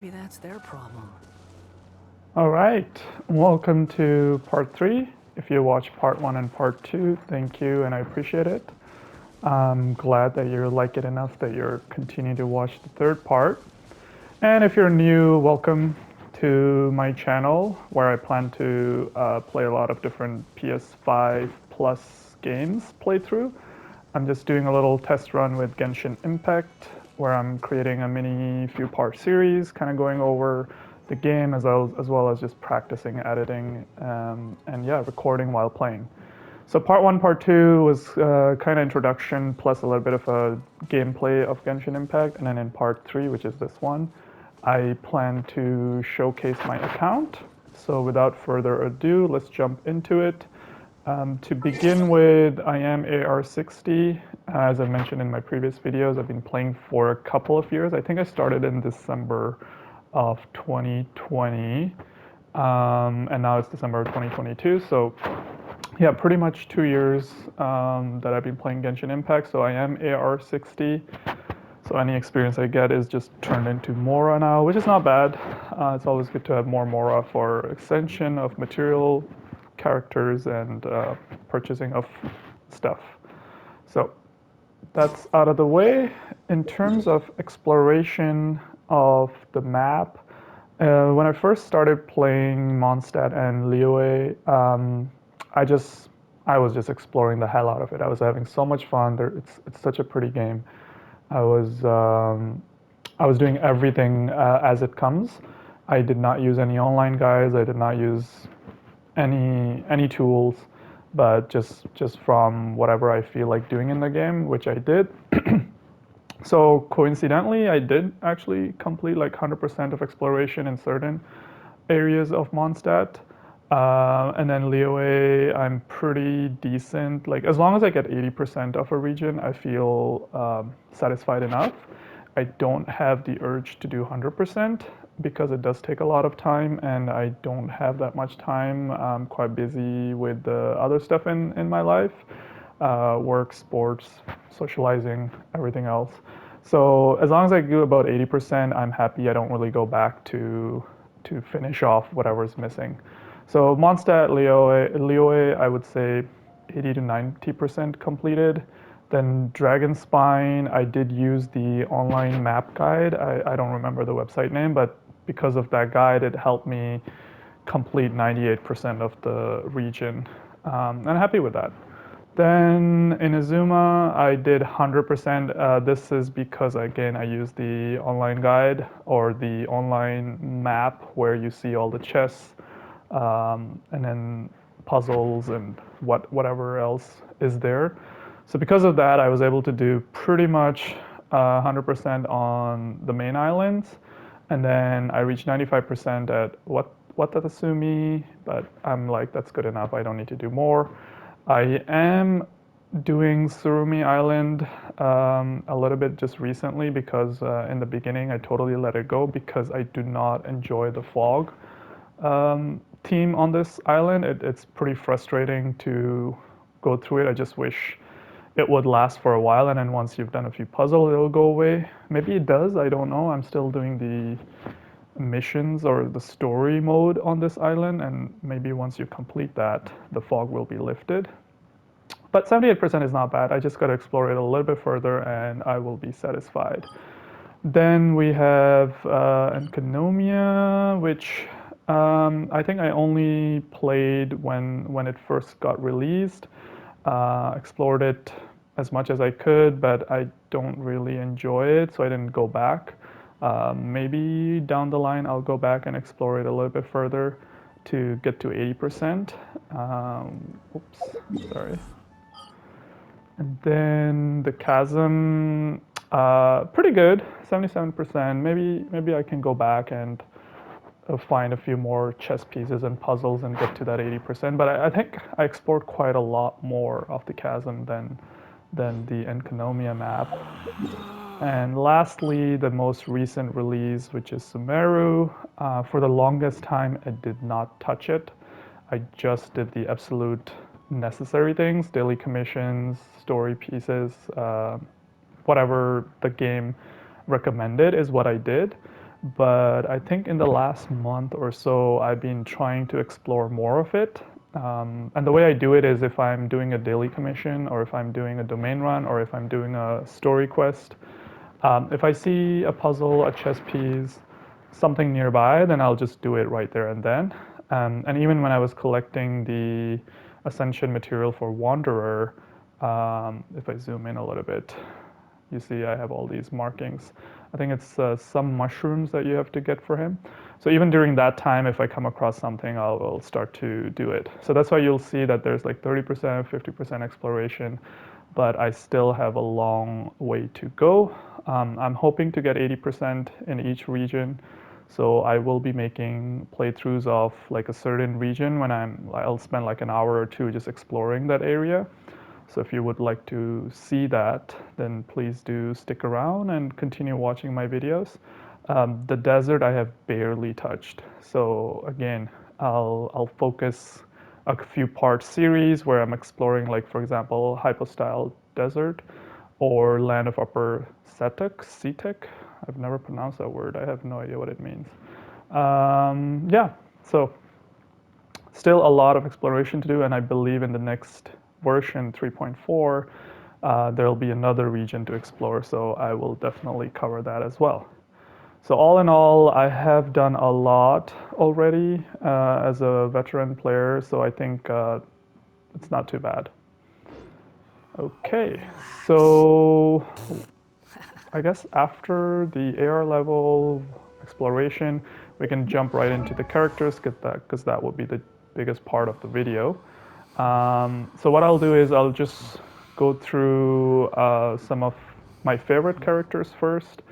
Maybe that's their problem. All right, welcome to part three. If you watch part one and part two, thank you and I appreciate it. I'm glad that you like it enough that you're continuing to watch the third part. And if you're new, welcome to my channel where I plan to play a lot of different PS5 plus games playthrough. I'm just doing a little test run with Genshin Impact where I'm creating a mini few part series, kind of going over the game as well as just practicing editing and yeah, recording while playing. So part one, part two was kind of introduction plus a little bit of a gameplay of Genshin Impact, and then in part three, which is this one, I plan to showcase my account. So without further ado, let's jump into it. To begin with, I am AR60. As I mentioned in my previous videos, I've been playing for a couple of years. I think I started in December of 2020, and now it's December of 2022. So yeah, pretty much 2 years that I've been playing Genshin Impact. So I am AR60. So any experience I get is just turned into Mora now, which is not bad. It's always good to have more Mora for extension of material, characters, and purchasing of stuff. So that's out of the way. In terms of exploration of the map, when I first started playing Mondstadt and Liyue, I just I was just exploring the hell out of it. I was having so much fun. It's such a pretty game. I was um, I was doing everything as it comes. I did not use any online guides. I did not use any tools, but just from whatever I feel like doing in the game, which I did. So coincidentally, I did actually complete like 100% of exploration in certain areas of Mondstadt. And then Liyue, I'm pretty decent. Like as long as I get 80% of a region, I feel satisfied enough. I don't have the urge to do 100% because it does take a lot of time, and I don't have that much time. I'm quite busy with the other stuff in my life, work, sports, socializing, everything else. So as long as I do about 80%, I'm happy. I don't really go back to finish off whatever's missing. So Mondstadt, Liyue, I would say 80 to 90% completed. Then Dragonspine, I did use the online map guide. I don't remember the website name, but because of that guide, it helped me complete 98% of the region. And I'm happy with that. Then in Azuma, I did 100%. This is because, again, I used the online guide or the online map where you see all the chests and then puzzles and whatever else is there. So because of that, I was able to do pretty much 100% on the main islands, and then I reached 95% at Watatsumi, but I'm like, that's good enough. I don't need to do more. I am doing Surumi Island a little bit just recently because in the beginning I totally let it go because I do not enjoy the fog theme on this island. It's pretty frustrating to go through it. I just wish it would last for a while, and then once you've done a few puzzles, it'll go away. Maybe it does. I don't know. I'm still doing the missions or the story mode on this island, and maybe once you complete that, the fog will be lifted. But 78% is not bad. I just got to explore it a little bit further, and I will be satisfied. Then we have Enkanomia, which I think I only played when it first got released. Explored it as much as I could, but I don't really enjoy it, so I didn't go back. Maybe down the line I'll go back and explore it a little bit further to get to 80%. Oops, sorry. And then the chasm, pretty good, 77%. Maybe I can go back and find a few more chess pieces and puzzles and get to that 80%. But I think I explored quite a lot more of the chasm than the Enkanomia map. And lastly, the most recent release, which is Sumeru. For the longest time, I did not touch it. I just did the absolute necessary things, daily commissions, story pieces, whatever the game recommended is what I did. but I think in the last month or so, I've been trying to explore more of it. And the way I do it is if I'm doing a daily commission, or if I'm doing a domain run, or if I'm doing a story quest. If I see a puzzle, a chess piece, something nearby, then I'll just do it right there and then. And even when I was collecting the Ascension material for Wanderer, if I zoom in a little bit, you see I have all these markings. I think it's some mushrooms that you have to get for him. So even during that time, if I come across something, I'll start to do it. So that's why you'll see that there's like 30%, 50% exploration, but I still have a long way to go. I'm hoping to get 80% in each region. So I will be making playthroughs of like a certain region when I'll spend like an hour or two just exploring that area. So if you would like to see that, then please do stick around and continue watching my videos. The desert I have barely touched. So again, I'll focus a few part series where I'm exploring, like for example, Hypostyle Desert or Land of Upper Setek. I've never pronounced that word. I have no idea what it means. Yeah, so still a lot of exploration to do, and I believe in the next version 3.4, there'll be another region to explore, so I will definitely cover that as well. So all in all, I have done a lot already as a veteran player, so I think it's not too bad. Okay, so I guess after the AR level exploration, we can jump right into the characters, because that will be the biggest part of the video. So what I'll do is I'll just go through some of my favorite characters first,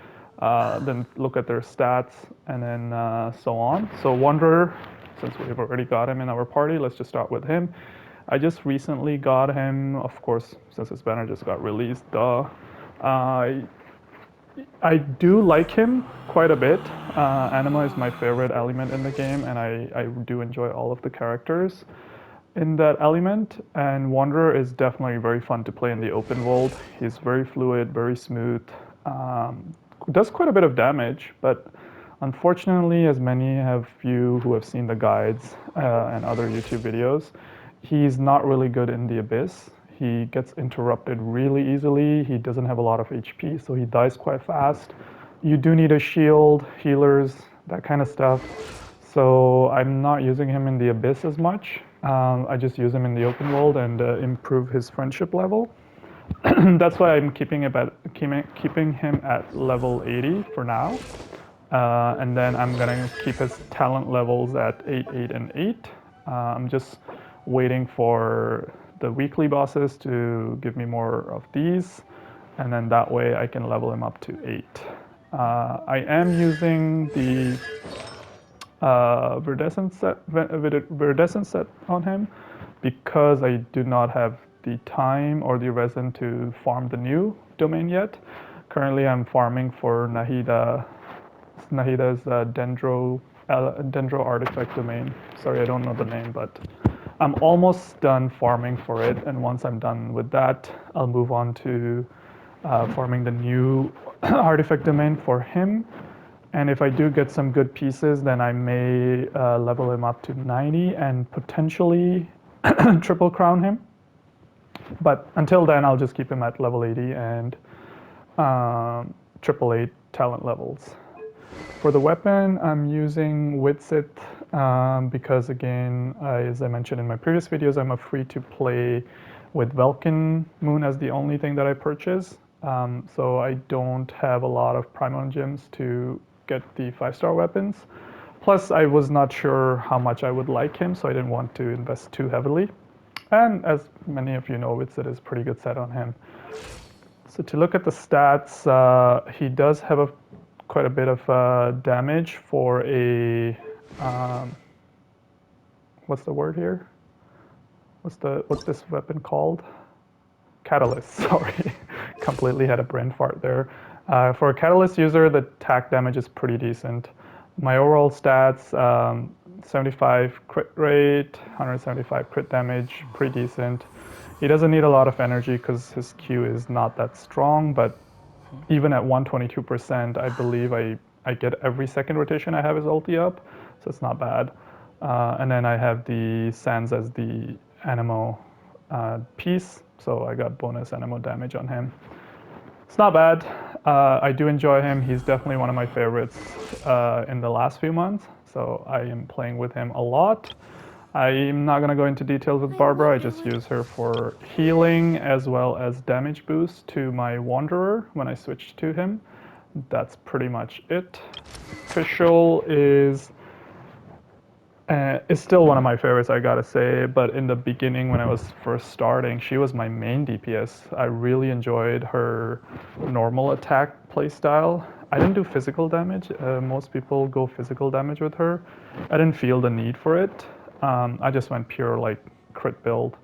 then look at their stats, and then so on. So Wanderer, since we've already got him in our party, let's just start with him. I just recently got him, of course, since his banner just got released, duh. I do like him quite a bit. Anima is my favorite element in the game, and I do enjoy all of the characters in that element. And Wanderer is definitely very fun to play in the open world. He's very fluid, very smooth, does quite a bit of damage, but unfortunately, as many of you who have seen the guides and other YouTube videos, he's not really good in the Abyss. He gets interrupted really easily. He doesn't have a lot of HP, so he dies quite fast. You do need a shield, healers, that kind of stuff. So I'm not using him in the Abyss as much. I just use him in the open world and improve his friendship level. That's why I'm keeping him at level 80 for now. And then I'm gonna keep his talent levels at 8, 8, and 8. I'm just waiting for the weekly bosses to give me more of these, and then that way I can level him up to 8. I am using the Verdescent set on him because I do not have the time or the resin to farm the new domain yet. Currently I'm farming for Nahida's Dendro artifact domain. Sorry, I don't know the name, but I'm almost done farming for it, and once I'm done with that, I'll move on to farming the new artifact domain for him. And if I do get some good pieces, then I may level him up to 90 and potentially triple crown him. But until then, I'll just keep him at level 80 and triple 8 talent levels. For the weapon, I'm using Witsit because, again, as I mentioned in my previous videos, I'm a free-to-play with Welkin Moon as the only thing that I purchase. So I don't have a lot of Primon gems to get the 5-star weapons. Plus, I was not sure how much I would like him, so I didn't want to invest too heavily. And as many of you know, Witsit is a pretty good set on him. So to look at the stats, he does have quite a bit of damage for a what's the word here? What's this weapon called? Catalyst. Sorry, completely had a brain fart there. For a catalyst user, the attack damage is pretty decent. My overall stats: 75 crit rate, 175 crit damage, pretty decent. He doesn't need a lot of energy because his Q is not that strong, but even at 122%, I believe I I get every second rotation I have his ulti up, so it's not bad. And then I have the Sands as the Anemo piece, so I got bonus Anemo damage on him. It's not bad. I do enjoy him. He's definitely one of my favorites in the last few months, so I am playing with him a lot. I'm not going to go into details with Barbara. I just use her for healing as well as damage boost to my Wanderer when I switch to him. That's pretty much it. Official is still one of my favorites, I gotta say, but in the beginning when I was first starting, she was my main DPS. I really enjoyed her normal attack playstyle. I didn't do physical damage. Most people go physical damage with her. I didn't feel the need for it. I just went pure like crit build,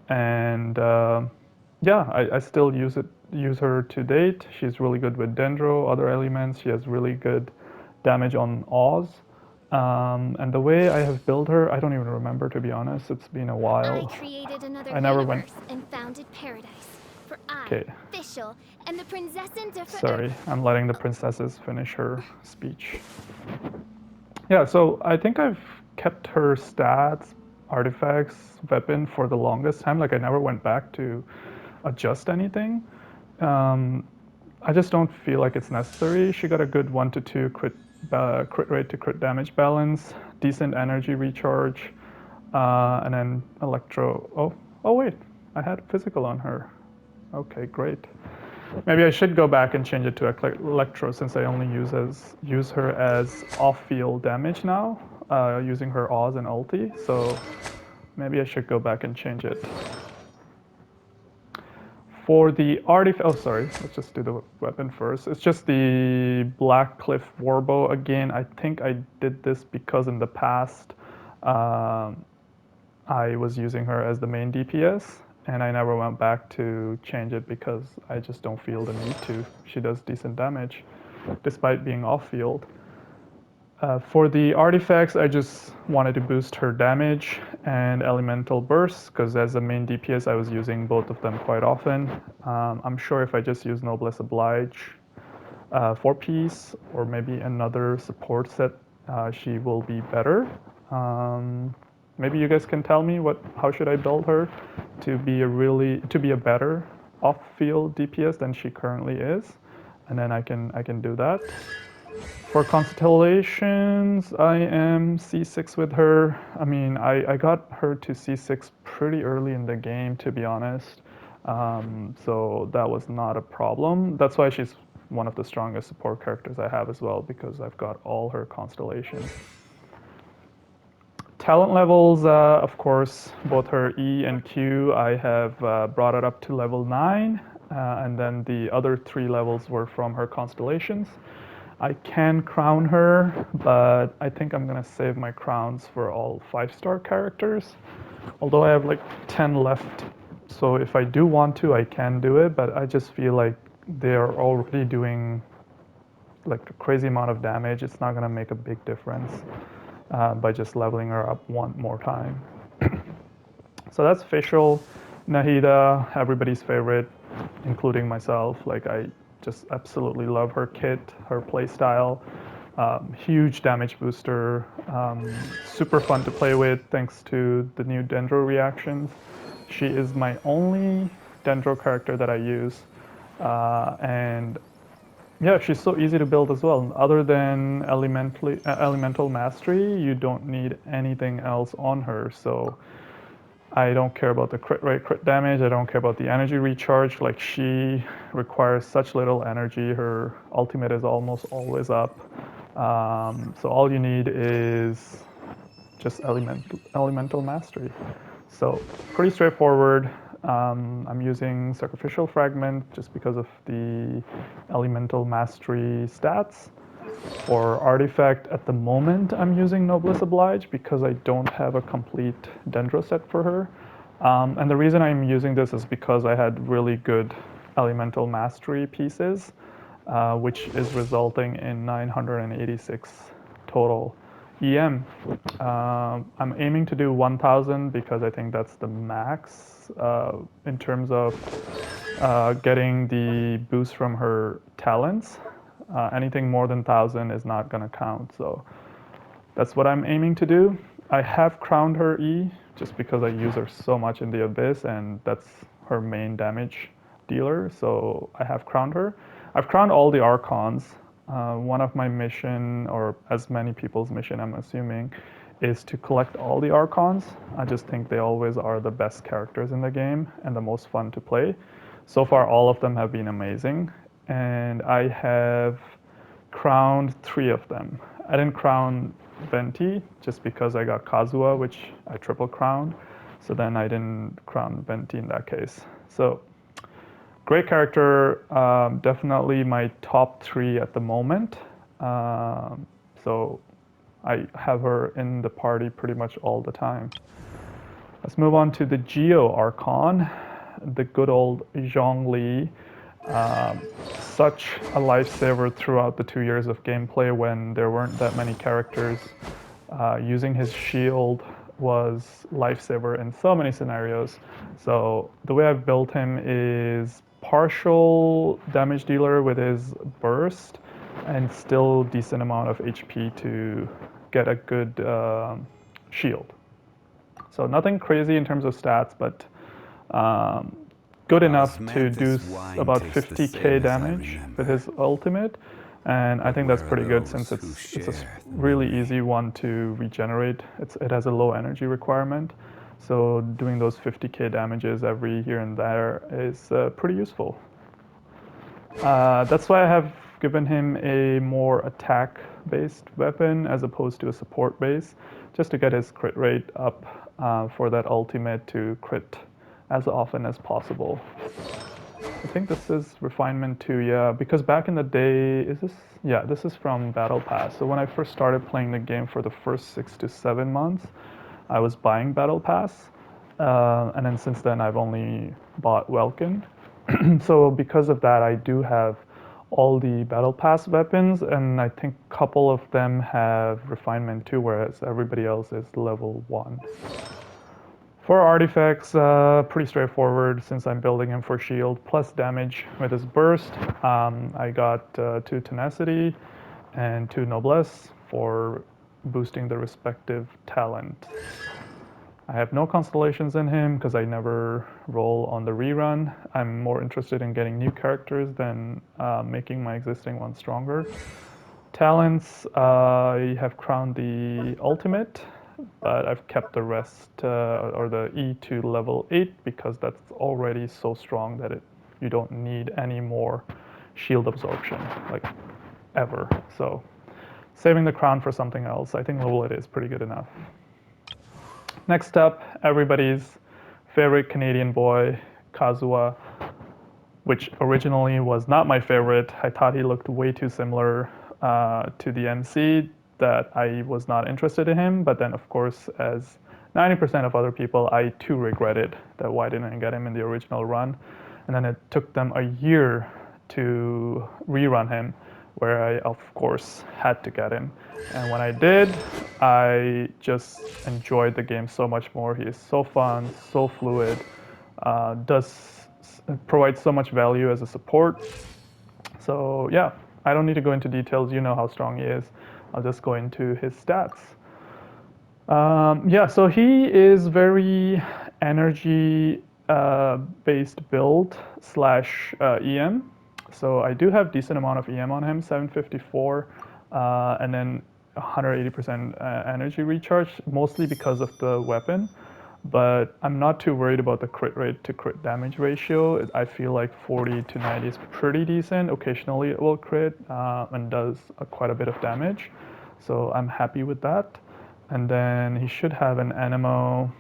and yeah, I still use her to date. She's really good with Dendro, other elements. She has really good damage on Oz. And the way I have built her, I don't even remember, to be honest. It's been a while. I created another I never universe went. and founded paradise. For I, Okay, Fischl, and the Prinzessin de sorry. I'm letting the princesses finish her speech. Yeah, so I think I've kept her stats, artifacts, weapon for the longest time. Like I never went back to adjust anything. Um, I just don't feel like it's necessary. She got a good 1 to 2 crit rate to crit damage balance, decent energy recharge, and then electro. Oh wait, I had physical on her. Okay, great. Maybe I should go back and change it to electro since I only use her as off-field damage now, using her Oz and ulti. So maybe I should go back and change it. For the artifact, oh sorry, let's just do the weapon first. It's just the Black Cliff Warbow. Again, I think I did this because in the past I was using her as the main DPS, and I never went back to change it because I just don't feel the need to. She does decent damage, despite being off-field. For the artifacts, I just wanted to boost her damage and elemental bursts because as a main DPS, I was using both of them quite often. I'm sure if I just use Noblesse Oblige 4-piece or maybe another support set, she will be better. Maybe you guys can tell me how should I build her to be a better off-field DPS than she currently is, and then I can do that. For constellations, I am C6 with her. I mean, I got her to C6 pretty early in the game, to be honest. So that was not a problem. That's why she's one of the strongest support characters I have as well, because I've got all her constellations. Talent levels, of course, both her E and Q, I have brought it up to level 9. And then the other 3 levels were from her constellations. I can crown her, but I think I'm gonna save my crowns for all 5-star characters. Although I have like 10 left, so if I do want to, I can do it, but I just feel like they are already doing like a crazy amount of damage. It's not gonna make a big difference by just leveling her up one more time. So that's Official. Nahida, everybody's favorite, including myself. Like I just absolutely love her kit, her playstyle. Huge damage booster, super fun to play with thanks to the new Dendro reactions. She is my only Dendro character that I use, and yeah, she's so easy to build as well. Other than elemental mastery, you don't need anything else on her. So I don't care about the crit rate, crit damage. I don't care about the energy recharge. Like she requires such little energy. Her ultimate is almost always up. So all you need is just elemental mastery. So pretty straightforward. I'm using Sacrificial Fragment just because of the elemental mastery stats. For artifact, at the moment, I'm using Noblesse Oblige because I don't have a complete Dendro set for her. And the reason I'm using this is because I had really good elemental mastery pieces, which is resulting in 986 total EM. I'm aiming to do 1000 because I think that's the max in terms of getting the boost from her talents. Anything more than 1,000 is not going to count. So that's what I'm aiming to do. I have crowned her E just because I use her so much in the Abyss, and that's her main damage dealer. So I have crowned her. I've crowned all the Archons. One of my mission, or as many people's mission, I'm assuming, is to collect all the Archons. I just think they always are the best characters in the game and the most fun to play. So far, all of them have been amazing, and I have crowned 3 of them. I didn't crown Venti just because I got Kazuha, which I triple crowned. So then I didn't crown Venti in that case. So great character, definitely my top 3 at the moment. So I have her in the party pretty much all the time. Let's move on to the Geo Archon, the good old Zhongli. Such a lifesaver throughout the 2 years of gameplay when there weren't that many characters. Using his shield was lifesaver in so many scenarios. So the way I've built him is partial damage dealer with his burst and still decent amount of HP to get a good shield. So nothing crazy in terms of stats, but good enough to do about 50k damage with his ultimate, and I think that's pretty good since it's a really easy one to regenerate. It has a low energy requirement, so doing those 50k damages every here and there is pretty useful. That's why I have given him a more attack-based weapon as opposed to a support base, just to get his crit rate up for that ultimate to crit as often as possible. I think this is refinement 2, yeah, because back in the day, this is from Battle Pass. So when I first started playing the game for the first 6 to 7 months, I was buying Battle Pass, and then since then I've only bought Welkin. So because of that, I do have all the Battle Pass weapons, and I think a couple of them have refinement 2, whereas everybody else is level 1. For artifacts, pretty straightforward since I'm building him for shield plus damage with his burst. I got 2 tenacity and 2 noblesse for boosting the respective talent. I have no constellations in him because I never roll on the rerun. I'm more interested in getting new characters than making my existing ones stronger. Talents, I have crowned the ultimate, but I've kept the rest, or the E to level 8 because that's already so strong that you don't need any more shield absorption, like ever. So saving the crown for something else, I think level 8 is pretty good enough. Next up, everybody's favorite Canadian boy, Kazuha, which originally was not my favorite. I thought he looked way too similar to the MC that I was not interested in him. But then, of course, as 90% of other people, I too regretted that why didn't I get him in the original run. And then it took them a year to rerun him, where I, of course, had to get him. And when I did, I just enjoyed the game so much more. He is so fun, so fluid, provides so much value as a support. So yeah, I don't need to go into details. You know how strong he is. I'll just go into his stats. Yeah, so he is very energy based build / EM. So I do have decent amount of EM on him, 754, and then 180% energy recharge, mostly because of the weapon. But I'm not too worried about the crit rate to crit damage ratio. I feel like 40 to 90 is pretty decent. Occasionally it will crit and does quite a bit of damage. So I'm happy with that. And then he should have an anemo.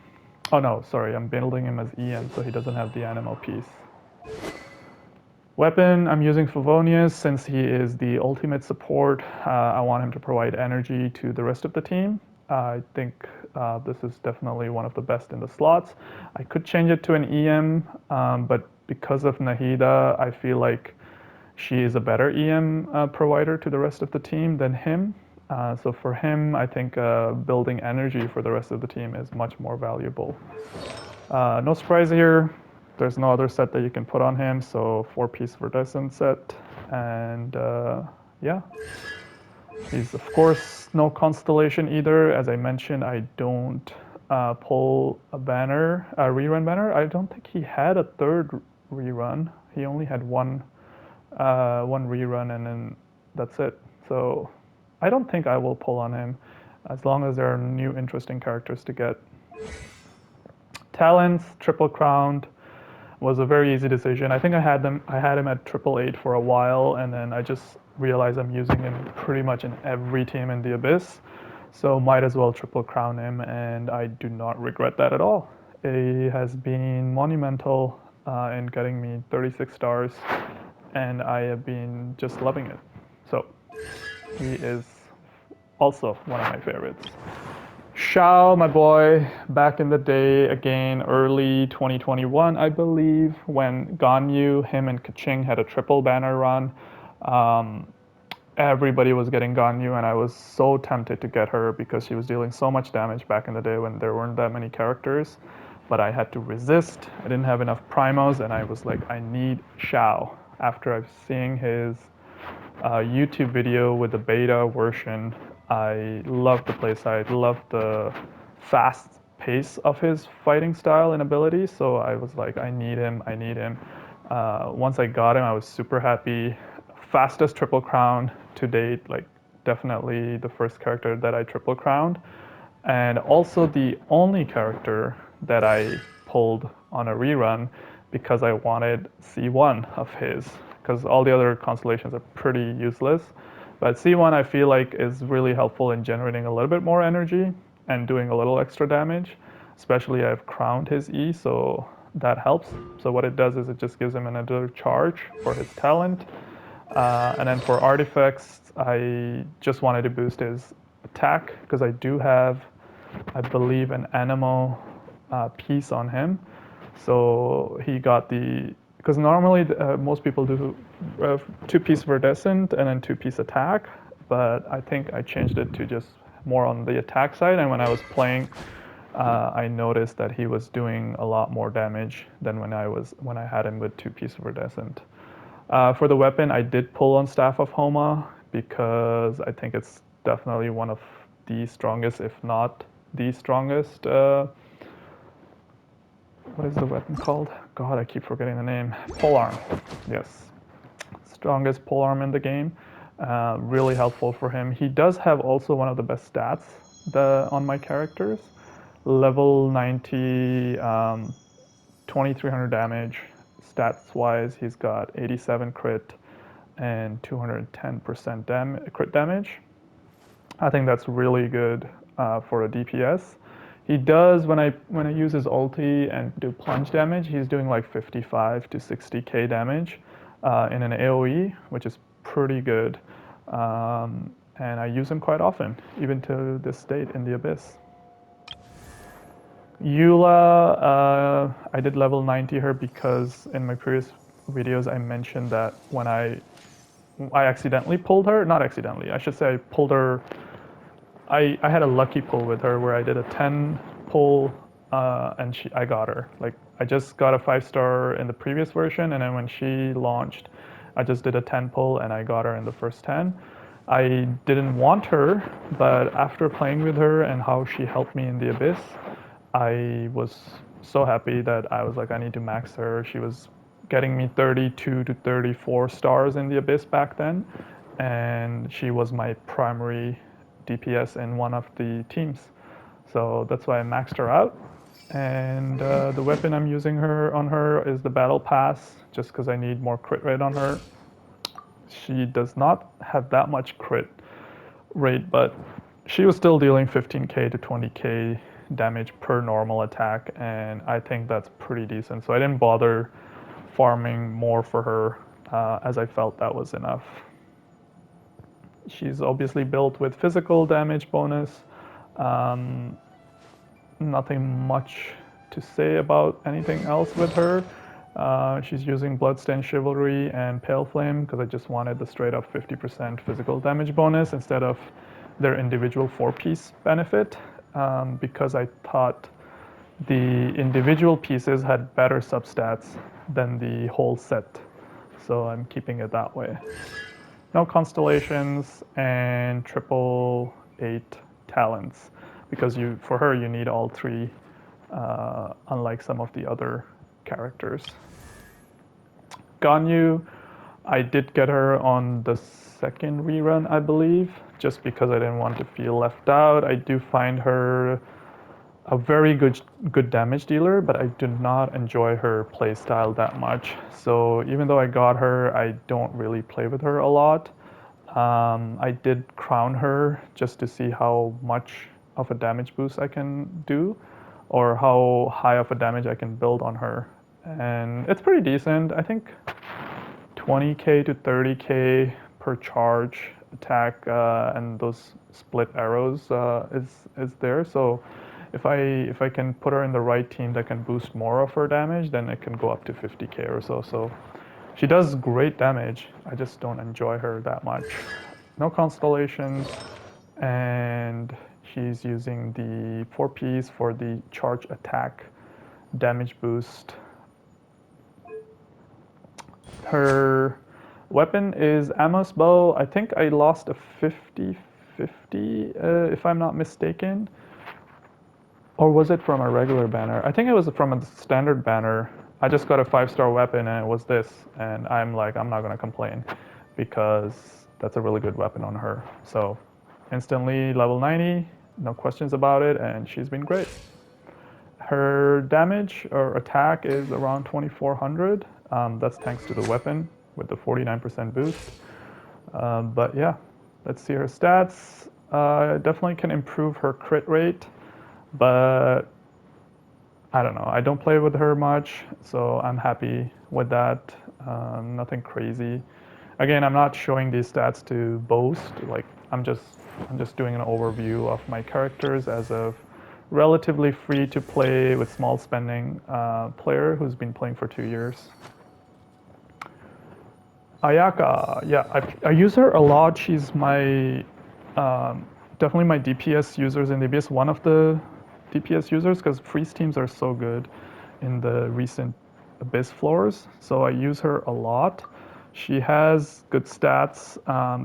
Oh no, sorry, I'm building him as EM, so he doesn't have the anemo piece. Weapon, I'm using Favonius since he is the ultimate support. I want him to provide energy to the rest of the team. I think this is definitely one of the best in the slots. I could change it to an EM, but because of Nahida, I feel like she is a better EM provider to the rest of the team than him. So for him, I think building energy for the rest of the team is much more valuable. No surprise here. There's no other set that you can put on him, so 4-piece Verdescent set. And yeah. He's of course no constellation either. As I mentioned, I don't pull a banner, a rerun banner. I don't think he had a third rerun. He only had one rerun, and then that's it. So I don't think I will pull on him, as long as there are new interesting characters to get. Talents, triple crowned, was a very easy decision. I think I had him at triple eight for a while, and then I just realized I'm using him pretty much in every team in the Abyss. So might as well triple crown him, and I do not regret that at all. He has been monumental in getting me 36 stars, and I have been just loving it. So he is also one of my favorites. Xiao, my boy, back in the day, again, early 2021, I believe, when Ganyu, him, and Kaching had a triple banner run. Um, Everybody was getting Ganyu, and I was so tempted to get her because she was dealing so much damage back in the day when there weren't that many characters. But I had to resist. I didn't have enough primos, and I was like, I need Xiao. After I've seen his YouTube video with the beta version, I loved the playstyle, loved the fast pace of his fighting style and ability. So I was like, I need him, I need him. Once I got him, I was super happy. Fastest triple crown to date, like definitely the first character that I triple crowned. And also the only character that I pulled on a rerun because I wanted C1 of his, because all the other constellations are pretty useless. But C1 I feel like is really helpful in generating a little bit more energy and doing a little extra damage. Especially I've crowned his E, so that helps. So what it does is it just gives him another charge for his talent. And then for artifacts, I just wanted to boost his attack because I do have, I believe, an animal piece on him. So he got the, because normally most people do two-piece Verdescent and then two-piece attack, but I think I changed it to just more on the attack side. And when I was playing, I noticed that he was doing a lot more damage than when I had him with two-piece Verdescent. For the weapon, I did pull on Staff of Homa because I think it's definitely one of the strongest, if not the strongest. What is the weapon called? God, I keep forgetting the name. Polearm. Yes. Strongest polearm in the game. Really helpful for him. He does have also one of the best stats on my characters. Level 90, 2300 damage. Stats wise, he's got 87 crit and 210% crit damage. I think that's really good for a DPS. He does, when I use his ulti and do plunge damage, he's doing like 55 to 60k damage in an AoE, which is pretty good. And I use him quite often, even to this date in the Abyss. Eula, I did level 90 her because in my previous videos I mentioned that when I accidentally pulled her, not accidentally, I should say I pulled her, I had a lucky pull with her where I did a 10 pull and I got her. Like I just got a 5-star in the previous version, and then when she launched, I just did a 10 pull and I got her in the first 10. I didn't want her, but after playing with her and how she helped me in the Abyss, I was so happy that I was like, I need to max her. She was getting me 32 to 34 stars in the Abyss back then, and she was my primary DPS in one of the teams. So that's why I maxed her out. And the weapon I'm using on her is the Battle Pass, just because I need more crit rate on her. She does not have that much crit rate, but she was still dealing 15k to 20k damage per normal attack, and I think that's pretty decent. So I didn't bother farming more for her, as I felt that was enough. She's obviously built with physical damage bonus. Nothing much to say about anything else with her. She's using Bloodstained Chivalry and Pale Flame because I just wanted the straight up 50% physical damage bonus instead of their individual 4-piece benefit, because I thought the individual pieces had better substats than the whole set. So I'm keeping it that way. no constellations, and triple 8 talents. Because for her, you need all three, unlike some of the other characters. Ganyu, I did get her on the second rerun, I believe, just because I didn't want to feel left out. I do find her a very good damage dealer, but I do not enjoy her playstyle that much. So even though I got her, I don't really play with her a lot. I did crown her just to see how much of a damage boost I can do, or how high of a damage I can build on her. And it's pretty decent. I think 20k to 30k per charge attack, and those split arrows is there. So if I can put her in the right team that can boost more of her damage, then it can go up to 50k or so. So she does great damage. I just don't enjoy her that much. No constellations, and she's using the 4-piece for the charge attack damage boost. Her weapon is Amos bow. I think I lost a 50-50, if I'm not mistaken. Or was it from a regular banner? I think it was from a standard banner. I just got a 5-star weapon and it was this. And I'm like, I'm not going to complain because that's a really good weapon on her. So instantly level 90, no questions about it, and she's been great. Her damage or attack is around 2400. That's thanks to the weapon with the 49% boost. But yeah, let's see her stats. Definitely can improve her crit rate, but I don't know. I don't play with her much, so I'm happy with that. Nothing crazy. Again, I'm not showing these stats to boast. Like I'm just doing an overview of my characters as a relatively free to play with small spending player who's been playing for 2 years. Ayaka, yeah, I use her a lot. She's my definitely my DPS users in the Abyss. One of the DPS users, because freeze teams are so good in the recent Abyss floors. So I use her a lot. She has good stats.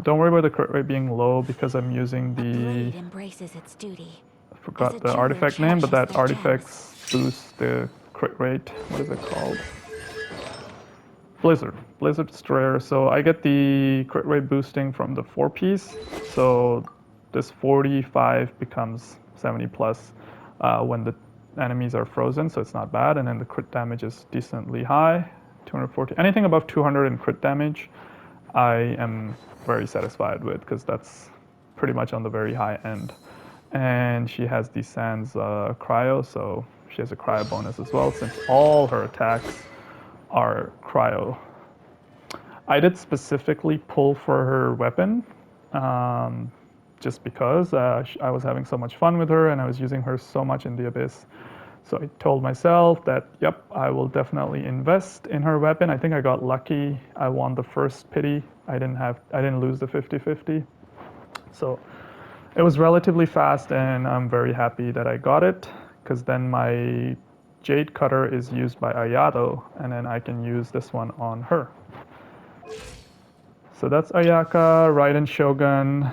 Don't worry about the crit rate being low because I'm using the. Blade embraces its duty. I forgot the artifact name, but that artifact boosts the crit rate. What is it called? Blizzard Destroyer. So I get the crit rate boosting from the 4-piece. So this 45 becomes 70 plus when the enemies are frozen, so it's not bad. And then the crit damage is decently high, 240. Anything above 200 in crit damage, I am very satisfied with because that's pretty much on the very high end. And she has the Sans cryo, so she has a cryo bonus as well since all her attacks are cryo. I did specifically pull for her weapon just because I was having so much fun with her and I was using her so much in the Abyss. So I told myself that, yep, I will definitely invest in her weapon. I think I got lucky. I won the first pity. I didn't lose the 50-50. So it was relatively fast and I'm very happy that I got it because then my Jade Cutter is used by Ayato, and then I can use this one on her. So that's Ayaka, Raiden Shogun.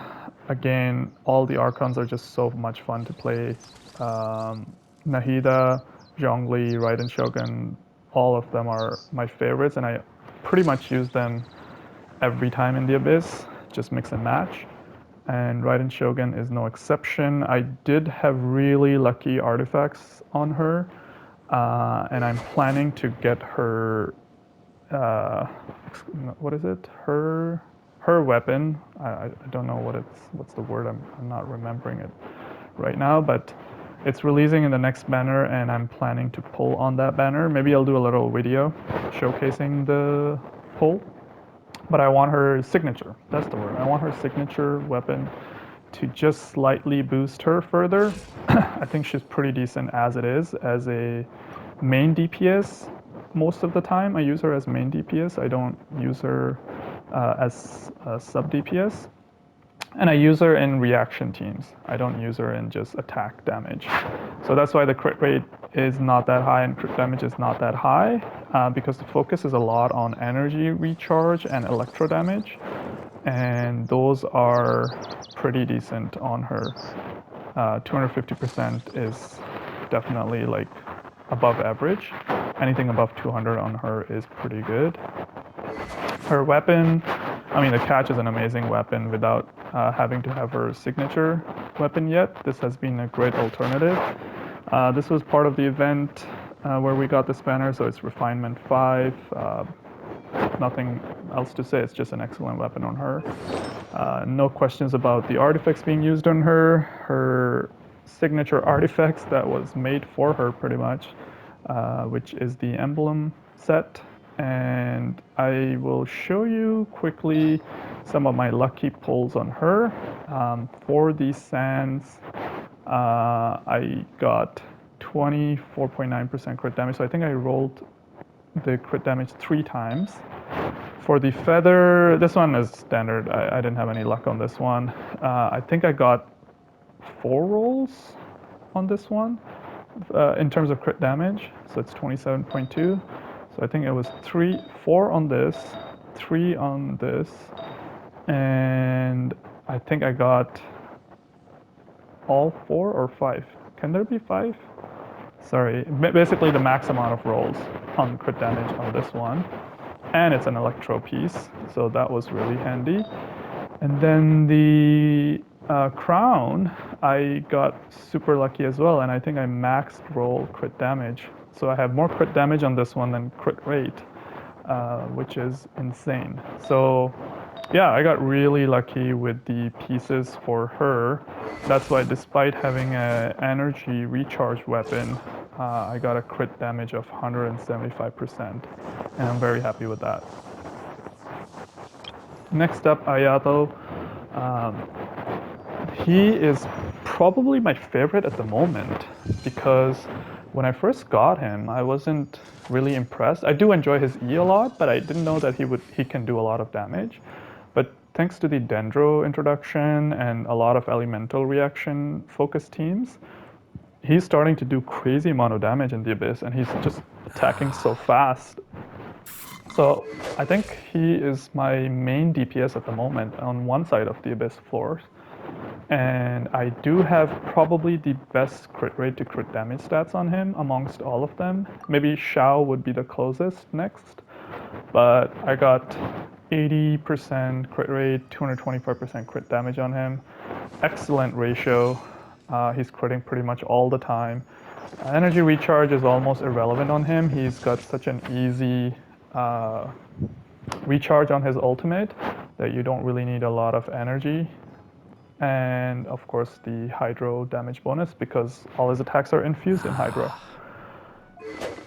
Again, all the Archons are just so much fun to play. Nahida, Zhongli, Raiden Shogun, all of them are my favorites, and I pretty much use them every time in the Abyss, just mix and match. And Raiden Shogun is no exception. I did have really lucky artifacts on her. And I'm planning to get her, what is it? Her weapon. I don't know what's the word. I'm not remembering it right now, but it's releasing in the next banner, and I'm planning to pull on that banner. Maybe I'll do a little video showcasing the pull. But I want her signature. That's the word. I want her signature weapon to just slightly boost her further. I think she's pretty decent as it is, as a main DPS. Most of the time I use her as main DPS. I don't use her as a sub DPS. And I use her in reaction teams. I don't use her in just attack damage. So that's why the crit rate is not that high and crit damage is not that high, because the focus is a lot on energy recharge and electro damage. and those are pretty decent on her. 250% is definitely like above average. Anything above 200 on her is pretty good. Her weapon, I mean, the catch is an amazing weapon without having to have her signature weapon yet. This has been a great alternative. This was part of the event where we got this banner, so it's Refinement 5. Nothing else to say, it's just an excellent weapon on her. No questions about the artifacts being used on her. Her signature artifacts that was made for her pretty much, which is the emblem set. And I will show you quickly some of my lucky pulls on her. For these sands, I got 24.9% crit damage, so I think I rolled the crit damage 3 times. For the feather, this one is standard. I didn't have any luck on this one. I think I got 4 rolls on this one in terms of crit damage, so it's 27.2. So I think it was 4 on this, 3 on this, and I think I got all 4 or 5. Can there be 5? Sorry, basically the max amount of rolls on crit damage on this one. And it's an electro piece, so that was really handy. And then the crown, I got super lucky as well, and I think I maxed roll crit damage. So I have more crit damage on this one than crit rate, which is insane. So yeah, I got really lucky with the pieces for her. That's why despite having an energy recharge weapon, I got a crit damage of 175%, and I'm very happy with that. Next up, Ayato. He is probably my favorite at the moment because when I first got him, I wasn't really impressed. I do enjoy his E a lot, but I didn't know that he can do a lot of damage. But thanks to the Dendro introduction and a lot of elemental reaction focused teams, he's starting to do crazy amount of damage in the Abyss, and he's just attacking so fast. So I think he is my main DPS at the moment on one side of the Abyss floors. And I do have probably the best crit rate to crit damage stats on him amongst all of them. Maybe Xiao would be the closest next. But I got 80% crit rate, 225% crit damage on him. Excellent ratio. He's critting pretty much all the time. Energy recharge is almost irrelevant on him. He's got such an easy recharge on his ultimate that you don't really need a lot of energy. And of course the Hydro damage bonus because all his attacks are infused in Hydro.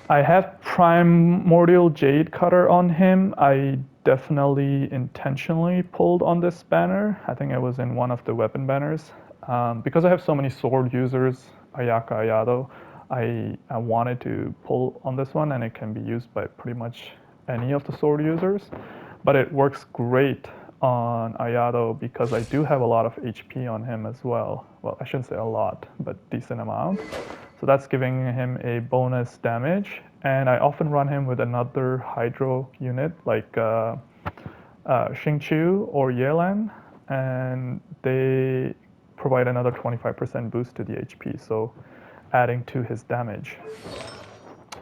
I have Primordial Jade Cutter on him. I definitely intentionally pulled on this banner. I think it was in one of the weapon banners. Because I have so many sword users, Ayaka, Ayato, I wanted to pull on this one, and it can be used by pretty much any of the sword users. But it works great on Ayato because I do have a lot of HP on him as well. Well, I shouldn't say a lot, but decent amount. So that's giving him a bonus damage. And I often run him with another Hydro unit like Xingqiu or Yelan, and they provide another 25% boost to the HP, so adding to his damage.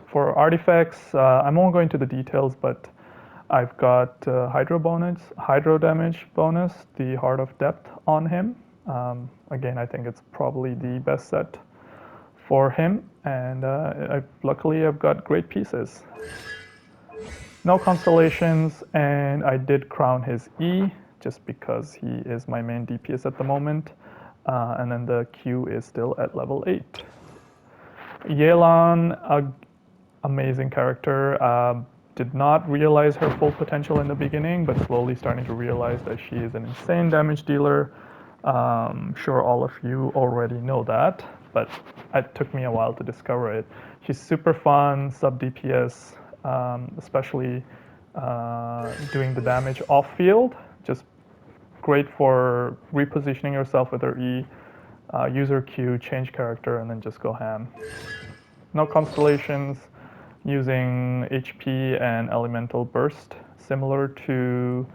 For artifacts, I won't go into the details, but I've got Hydro damage bonus, the Heart of Depth on him. Again, I think it's probably the best set for him, and luckily I've got great pieces. No constellations, and I did crown his E just because he is my main DPS at the moment, and then the Q is still at level 8. Yelan, amazing character. Did not realize her full potential in the beginning, but slowly starting to realize that she is an insane damage dealer. Sure, all of you already know that, but it took me a while to discover it. She's super fun, sub DPS, especially doing the damage off field. Just great for repositioning yourself with her E, use her Q, change character, and then just go ham. No constellations, using HP and elemental burst, similar to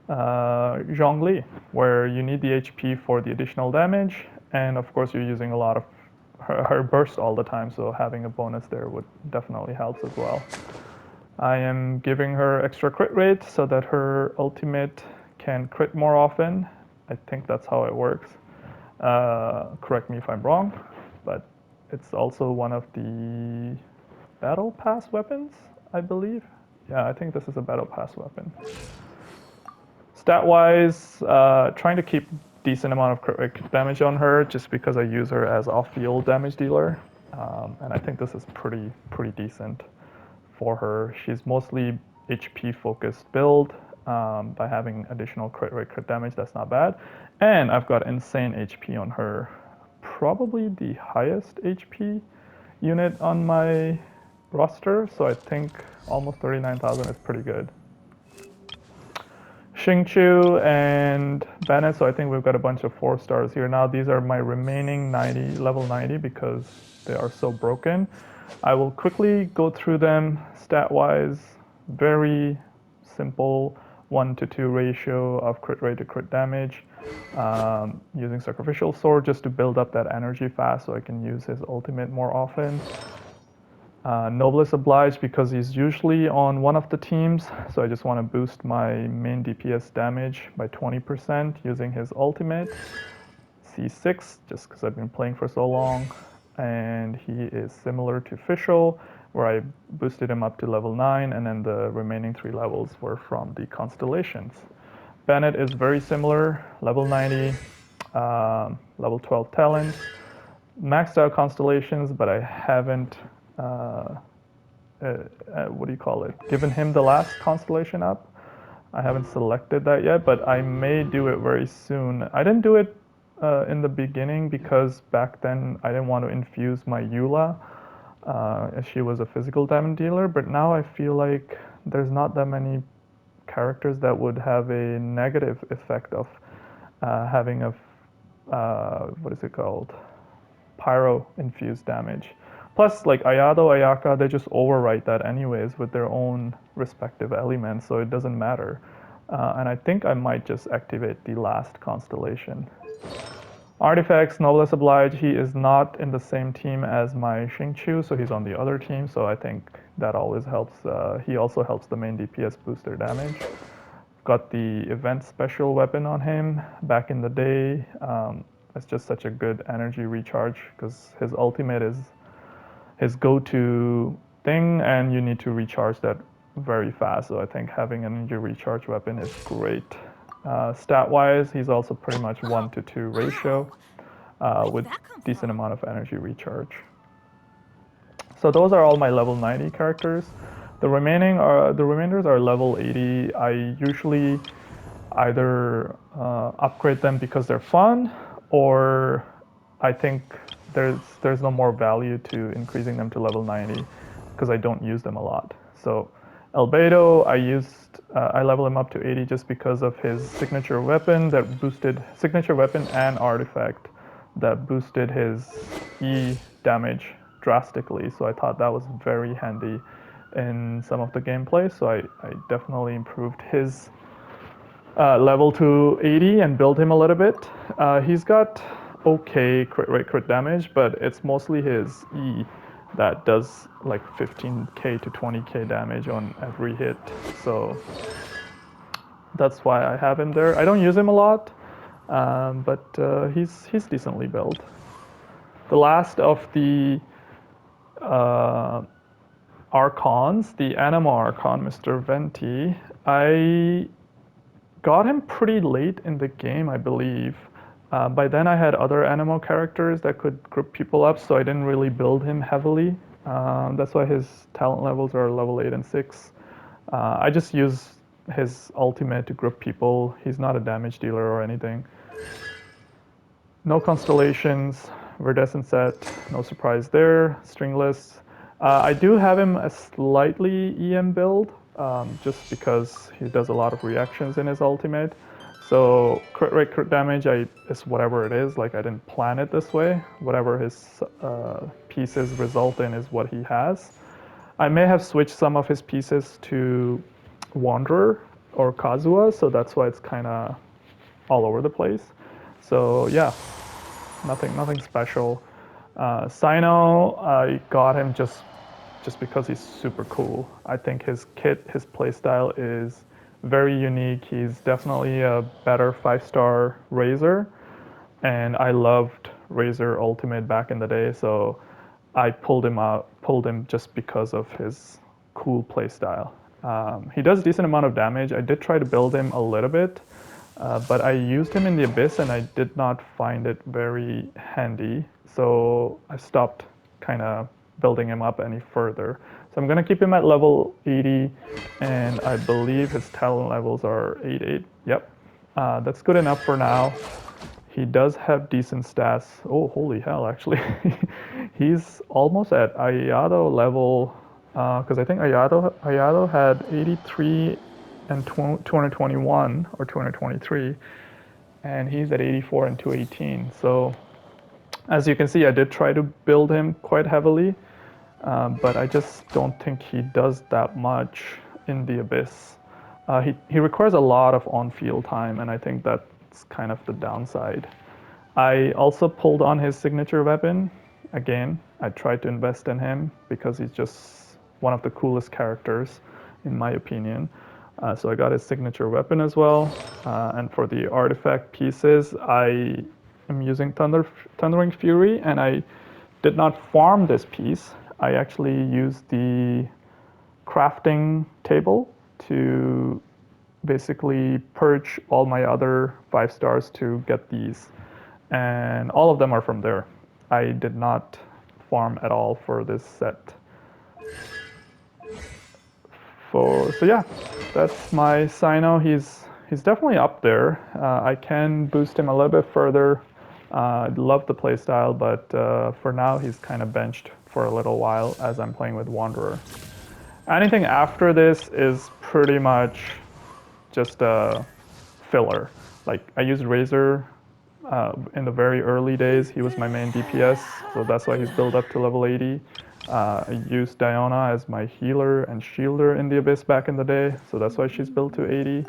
Zhongli, where you need the HP for the additional damage, and of course you're using a lot of her burst all the time, so having a bonus there would definitely helps as well. I am giving her extra crit rate so that her ultimate can crit more often. I think that's how it works. Correct me if I'm wrong, but it's also one of the battle pass weapons, I believe. Yeah, I think this is a battle pass weapon. Stat-wise, trying to keep decent amount of crit rate damage on her just because I use her as off-field damage dealer. And I think this is pretty decent for her. She's mostly HP focused build. By having additional crit rate, crit damage, that's not bad. And I've got insane HP on her. Probably the highest HP unit on my roster, so I think almost 39,000 is pretty good. Xingqiu and Bennett, so I think we've got a bunch of 4 stars here. Now these are my remaining level 90 because they are so broken. I will quickly go through them stat-wise. Very simple 1-to-2 ratio of crit rate to crit damage. Using Sacrificial Sword just to build up that energy fast so I can use his ultimate more often. Noblesse Oblige because he's usually on one of the teams, so I just want to boost my main DPS damage by 20% using his ultimate. C6, just because I've been playing for so long. And he is similar to Fischl, where I boosted him up to level 9, and then the remaining 3 levels were from the constellations. Bennett is very similar, level 90, level 12 talents, maxed out constellations, but I haven't what do you call it? Given him the last constellation up. I haven't selected that yet, but I may do it very soon. I didn't do it in the beginning because back then I didn't want to infuse my Eula as she was a physical damage dealer, but now I feel like there's not that many characters that would have a negative effect of having a what is it called? Pyro infused damage. Plus, like Ayato, Ayaka, they just overwrite that anyways with their own respective elements, so it doesn't matter. And I think I might just activate the last constellation. Artifacts, Noblesse Oblige, he is not in the same team as my Xingqiu, so he's on the other team, so I think that always helps. He also helps the main DPS boost their damage. Got the event special weapon on him back in the day. It's just such a good energy recharge because his ultimate is his go-to thing, and you need to recharge that very fast. So I think having an energy recharge weapon is great. Stat-wise, he's also pretty much 1-to-2 ratio with decent amount of energy recharge. So those are all my level 90 characters. The remainders are level 80. I usually either upgrade them because they're fun, or I think there's no more value to increasing them to level 90 because I don't use them a lot. So Albedo, I leveled him up to 80 just because of his signature weapon that boosted signature weapon and artifact that boosted his E damage drastically. So I thought that was very handy in some of the gameplay. So I definitely improved his level to 80 and build him a little bit. He's got okay crit rate, crit damage, but it's mostly his E that does like 15k to 20k damage on every hit. So that's why I have him there. I don't use him a lot, but he's decently built. The last of the Archons, the Anima Archon, Mr. Venti, I got him pretty late in the game, I believe. By then I had other Animo characters that could group people up, so I didn't really build him heavily. That's why his talent levels are level 8 and 6. I just use his ultimate to group people. He's not a damage dealer or anything. No constellations, Verdescent set, no surprise there, stringless. I do have him a slightly EM build, just because he does a lot of reactions in his ultimate. So crit rate, crit damage, is whatever it is. Like I didn't plan it this way. Whatever his pieces result in is what he has. I may have switched some of his pieces to Wanderer or Kazuha, so that's why it's kind of all over the place. So yeah, nothing special. Sino, I got him just because he's super cool. I think his kit, his playstyle is very unique. He's definitely a better 5-star Razor, and I loved Razor Ultimate back in the day, so I pulled him just because of his cool playstyle. He does decent amount of damage. I did try to build him a little bit, but I used him in the Abyss and I did not find it very handy, so I stopped kind of building him up any further. So I'm going to keep him at level 80, and I believe his talent levels are 88. Yep, that's good enough for now. He does have decent stats. Oh, holy hell, actually. He's almost at Ayato level, because I think Ayato had 83 and 221 or 223, and he's at 84 and 218. So as you can see, I did try to build him quite heavily, but I just don't think he does that much in the Abyss. He requires a lot of on-field time, and I think that's kind of the downside. I also pulled on his signature weapon. Again, I tried to invest in him because he's just one of the coolest characters, in my opinion. So I got his signature weapon as well. And for the artifact pieces, I am using Thundering Fury, and I did not farm this piece. I actually used the crafting table to basically purge all my other 5-stars to get these. And all of them are from there. I did not farm at all for this set. So yeah, that's my Sino. He's definitely up there. I can boost him a little bit further. I love the playstyle, but for now he's kind of benched for a little while as I'm playing with Wanderer. Anything after this is pretty much just a filler. Like, I used Razor in the very early days. He was my main DPS, so that's why he's built up to level 80. I used Diona as my healer and shielder in the Abyss back in the day, so that's why she's built to 80.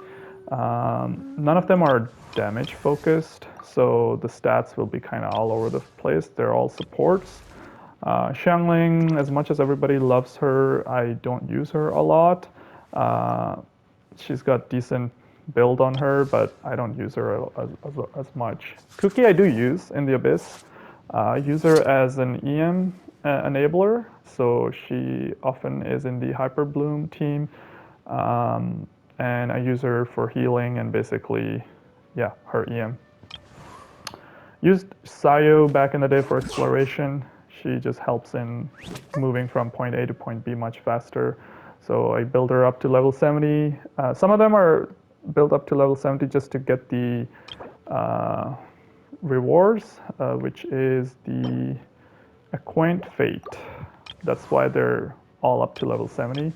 None of them are damage focused, so the stats will be kind of all over the place. They're all supports. Xiangling, as much as everybody loves her, I don't use her a lot. She's got decent build on her, but I don't use her as much. Kuki I do use in the Abyss. I use her as an EM enabler, so she often is in the Hyper Bloom team. And I use her for healing and basically, yeah, her EM. Used Xiao back in the day for exploration. She just helps in moving from point A to point B much faster. So I build her up to level 70. Some of them are built up to level 70 just to get the rewards, which is the Acquaint Fate. That's why they're all up to level 70.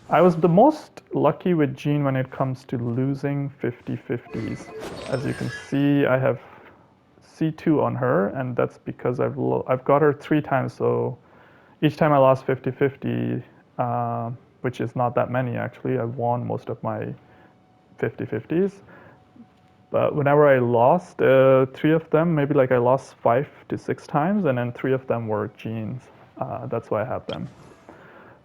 I was the most lucky with Jean when it comes to losing 50/50s. As you can see, I have C2 on her, and that's because I've got her 3 times, so each time I lost 50/50, which is not that many actually. I've won most of my 50/50s. But whenever I lost 3 of them, maybe like I lost 5 to 6 times, and then 3 of them were Jeans. That's why I have them.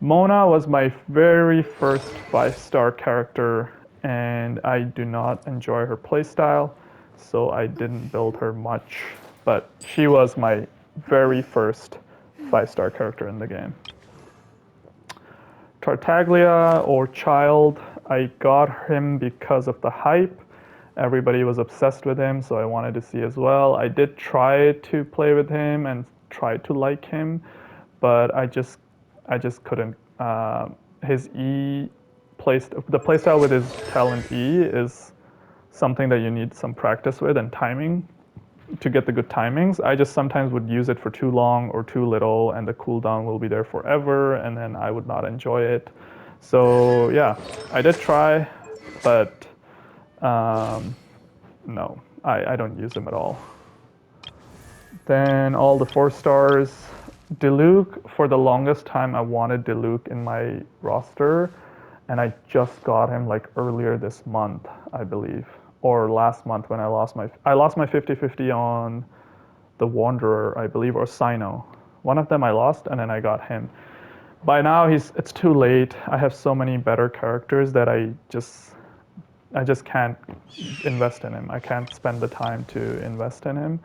Mona was my very first 5-star character, and I do not enjoy her playstyle, so I didn't build her much. But she was my very first 5-star character in the game. Tartaglia, or Child, I got him because of the hype. Everybody was obsessed with him, so I wanted to see as well. I did try to play with him and try to like him, but I just couldn't. His the playstyle with his talent E is something that you need some practice with and timing to get the good timings. I just sometimes would use it for too long or too little, and the cooldown will be there forever, and then I would not enjoy it. So yeah, I did try, but no, I don't use him at all. Then all the 4-stars. Diluc, for the longest time I wanted Diluc in my roster, and I just got him like earlier this month, I believe, or last month when I lost my 50-50 on the Wanderer, I believe, or Sino. One of them I lost, and then I got him. By now, it's too late. I have so many better characters that I just can't invest in him. I can't spend the time to invest in him.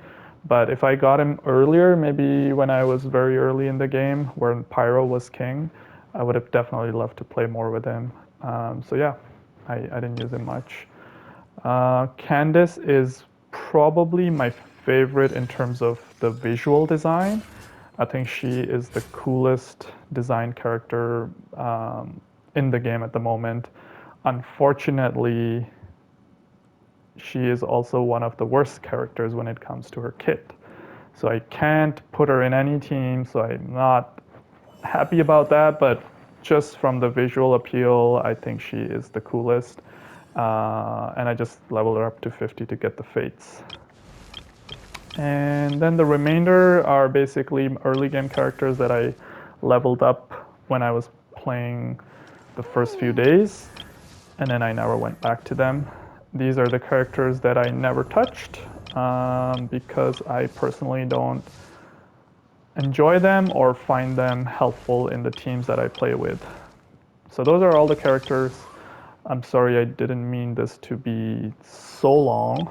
But if I got him earlier, maybe when I was very early in the game, when Pyro was king, I would have definitely loved to play more with him. So yeah, I didn't use him much. Candace is probably my favorite in terms of the visual design. I think she is the coolest design character in the game at the moment. Unfortunately, she is also one of the worst characters when it comes to her kit. So I can't put her in any team, so I'm not happy about that, but just from the visual appeal, I think she is the coolest. And I just leveled her up to 50 to get the fates. And then the remainder are basically early game characters that I leveled up when I was playing the first few days, and then I never went back to them. These are the characters that I never touched because I personally don't enjoy them or find them helpful in the teams that I play with. So those are all the characters. I'm sorry I didn't mean this to be so long,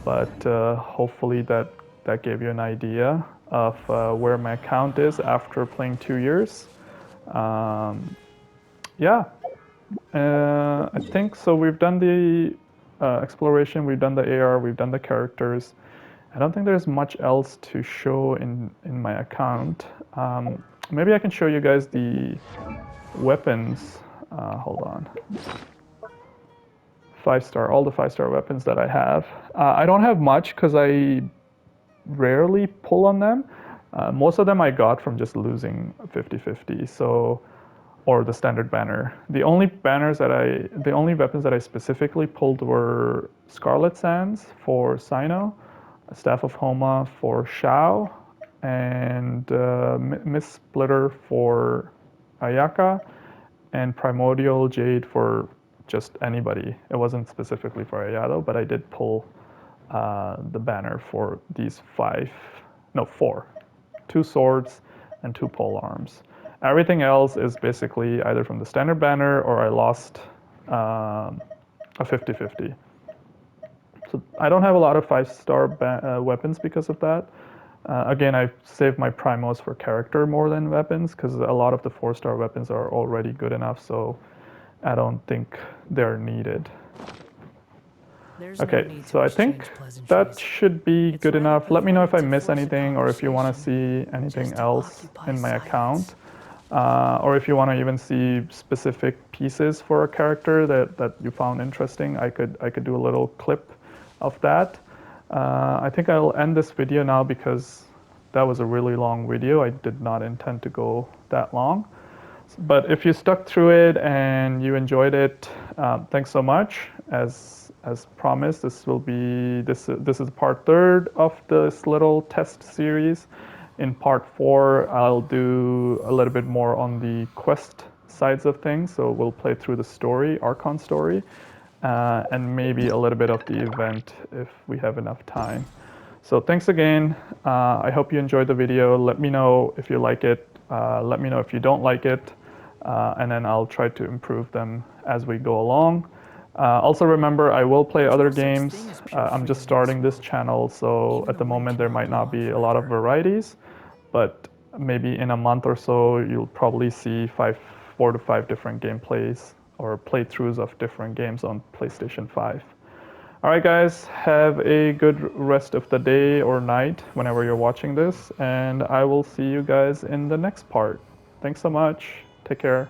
but hopefully that gave you an idea of where my account is after playing 2 years. Yeah, I think so. We've done the exploration, we've done the AR, we've done the characters. I don't think there's much else to show in my account. Maybe I can show you guys the weapons. Hold on. 5-star, all the 5-star weapons that I have. I don't have much because I rarely pull on them. Most of them I got from just losing 50-50, so, or the standard banner. The only weapons that I specifically pulled were Scarlet Sands for Sino, Staff of Homa for Xiao, and Mist Splitter for Ayaka, and Primordial Jade for just anybody. It wasn't specifically for Ayato, but I did pull the banner for these 4. 2 swords and 2 pole arms. Everything else is basically either from the standard banner or I lost a 50-50. So I don't have a lot of 5-star weapons because of that. Again, I saved my primos for character more than weapons because a lot of the 4-star weapons are already good enough, so I don't think they're needed. Okay, so I think that should be good enough. Let me know if I miss anything or if you want to see anything else in my account. Or if you want to even see specific pieces for a character that you found interesting, I could do a little clip of that. I think I'll end this video now because that was a really long video. I did not intend to go that long. But if you stuck through it and you enjoyed it, thanks so much. As promised, this is part 3 of this little test series. In part 4, I'll do a little bit more on the quest sides of things. So we'll play through the story, Archon story, and maybe a little bit of the event if we have enough time. So thanks again. I hope you enjoyed the video. Let me know if you like it. Let me know if you don't like it. And then I'll try to improve them as we go along. Also remember, I will play other games. I'm just starting this channel, so at the moment there might not be a lot of varieties, but maybe in a month or so you'll probably see 4 to 5 different gameplays or playthroughs of different games on PlayStation 5. Alright guys, have a good rest of the day or night whenever you're watching this, and I will see you guys in the next part. Thanks so much. Take care.